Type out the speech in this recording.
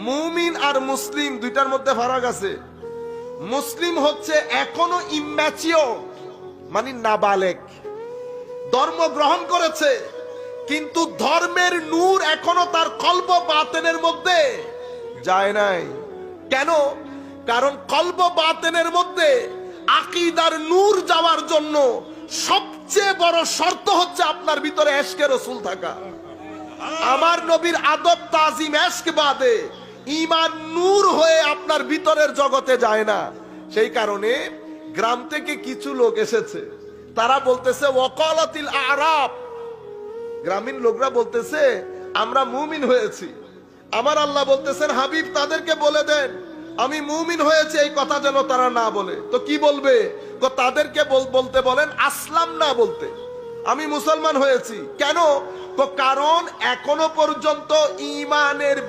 মুমিন আর মুসলিম দুইটার মধ্যে ফারাক আছে। মুসলিম হচ্ছে এখনো ইম্যাচিওর, মানে নাবালেক, ধর্ম গ্রহণ করেছে কিন্তু ধর্মের নূর এখনো তার কল্প বাতেনের মধ্যে যায় নাই। কেন? কারণ কল্প বাতেনের মধ্যে আকীদার নূর যাওয়ার জন্য সবচেয়ে বড় শর্ত হচ্ছে আপনার ভিতরে এশকে রসুল থাকা। আমার নবীর আদব তাজিম এশক বাদে ঈমান নূর হয়ে আপনার ভিতরের জগতে যায় না। সেই কারণে গ্রাম থেকে কিছু লোক এসেছে, তারা বলতেছে ওয়াকালাতিল আরাব, গ্রামীণ লোকরা বলতেছে আমরা মুমিন হয়েছি। আমার আল্লাহ বলতেছেন হাবিব তাদেরকে বলে দেন আমি মুমিন হয়েছি, এই কথা যেন তারা না বলে। তো কি বলবে? তো তাদেরকে বলতে বলেন আসলাম না বলতে, আমি মুসলমান হয়েছি। কেন? তো কারণ এখনো পর্যন্ত ঈমানের